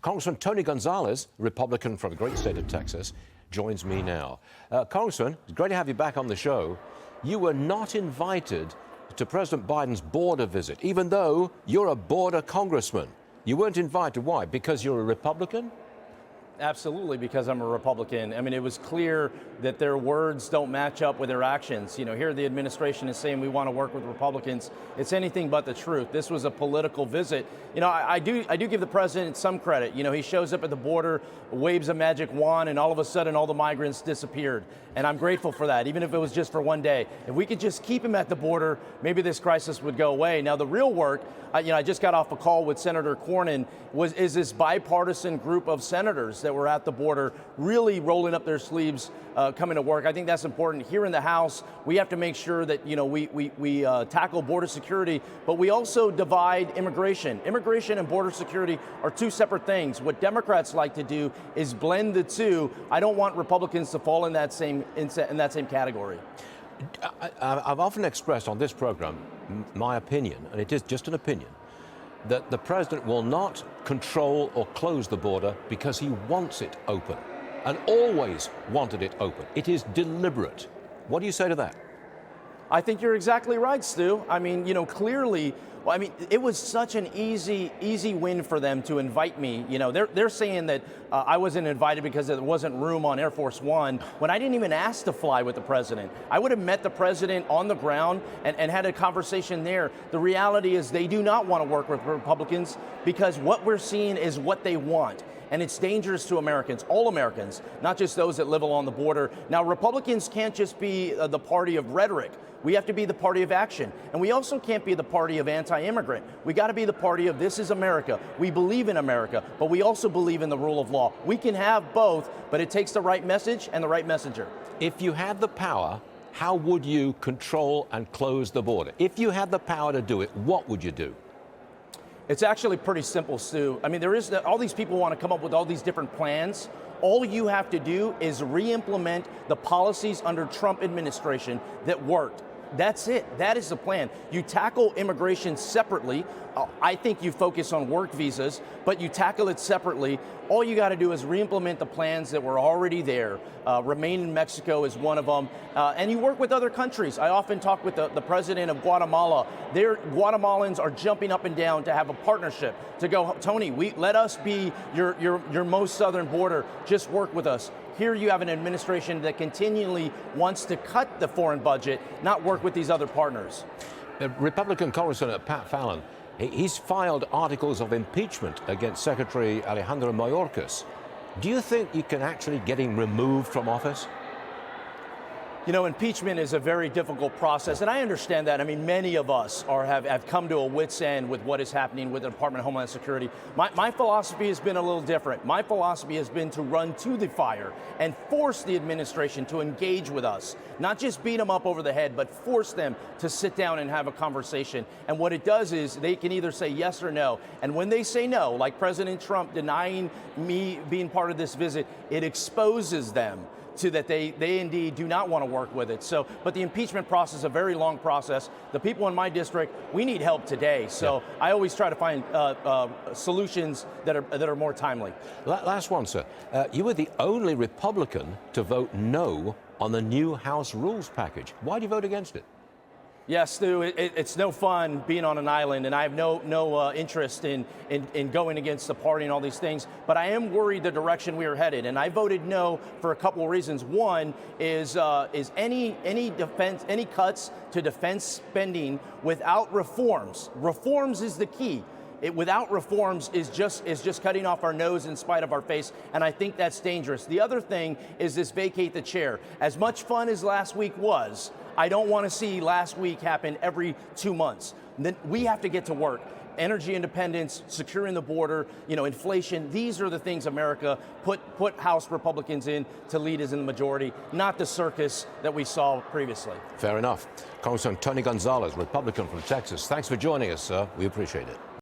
Congressman Tony Gonzales, Republican from the great state of Texas, joins me now. Congressman, it's great to have you back on the show. You were not invited to President Biden's border visit, even though you're a border congressman. You weren't invited. Why? Because you're a Republican? Absolutely, because I'm a Republican. I mean, it was clear that their words don't match up with their actions. You know, here the administration is saying we want to work with Republicans. It's anything but the truth. This was a political visit. You know, I do give the president some credit. You know, he shows up at the border, waves a magic wand, and all of a sudden all the migrants disappeared. And I'm grateful for that, even if it was just for one day. If we could just keep him at the border, maybe this crisis would go away. Now, the real work, I just got off a call with Senator Cornyn, is this bipartisan group of senators that were at the border really rolling up their sleeves, coming to work. I think that's important. Here in the House, we have to make sure that, you know, we tackle border security, but we also divide immigration. Immigration and border security are two separate things. What Democrats like to do is blend the two. I don't want Republicans to fall in that same category. I've often expressed on this program my opinion, and it is just an opinion, that the president will not control or close the border because he wants it open and always wanted it open. It is deliberate. What do you say to that? I think you're exactly right, Stu. I mean, you know, clearly, I mean, it was such an easy win for them to invite me. You know, they're saying that I wasn't invited because there wasn't room on Air Force One when I didn't even ask to fly with the president. I would have met the president on the ground and had a conversation there. The reality is they do not want to work with Republicans because what we're seeing is what they want. And it's dangerous to Americans, all Americans, not just those that live along the border. Now, Republicans can't just be the party of rhetoric. We have to be the party of action. And we also can't be the party of anti-immigrant. We got to be the party of this is America. We believe in America, but we also believe in the rule of law. We can have both, but it takes the right message and the right messenger. If you had the power, how would you control and close the border? If you had the power to do it, what would you do? It's actually pretty simple, Stu. I mean, all these people want to come up with all these different plans. All you have to do is re-implement the policies under Trump administration that worked. That's it. That is the plan. You tackle immigration separately. I think you focus on work visas, but you tackle it separately. All you got to do is re-implement the plans that were already there. Remain in Mexico is one of them. And you work with other countries. I often talk with the president of Guatemala. Guatemalans are jumping up and down to have a partnership, to go, Tony, let us be your most southern border. Just work with us. Here you have an administration that continually wants to cut the foreign budget, not work with these other partners. Republican Congressman Pat Fallon, he's filed articles of impeachment against Secretary Alejandro Mayorkas. Do you think you can actually get him removed from office? You know, impeachment is a very difficult process, and I understand that. I mean, many of us have come to a wit's end with what is happening with the Department of Homeland Security. My philosophy has been a little different. My philosophy has been to run to the fire and force the administration to engage with us, not just beat them up over the head, but force them to sit down and have a conversation. And what it does is they can either say yes or no. And when they say no, like President Trump denying me being part of this visit, it exposes them to that they indeed do not want to work with it. So, but the impeachment process is a very long process. The people in my district, we need help today. So I always try to find solutions that are more timely. Last one, sir. You were the only Republican to vote no on the new House rules package. Why do you vote against it? Yes, Stu, it's no fun being on an island, and I have no interest in going against the party and all these things, but I am worried the direction we are headed, and I voted no for a couple of reasons. One is any cuts to defense spending without reforms. Reforms is the key. Without reforms is just cutting off our nose in spite of our face, and I think that's dangerous. The other thing is this vacate the chair. As much fun as last week was, I don't want to see last week happen every 2 months. Then we have to get to work. Energy independence, securing the border, you know, inflation. These are the things America put House Republicans in to lead as in the majority, not the circus that we saw previously. Fair enough. Congressman Tony Gonzales, Republican from Texas. Thanks for joining us, sir. We appreciate it.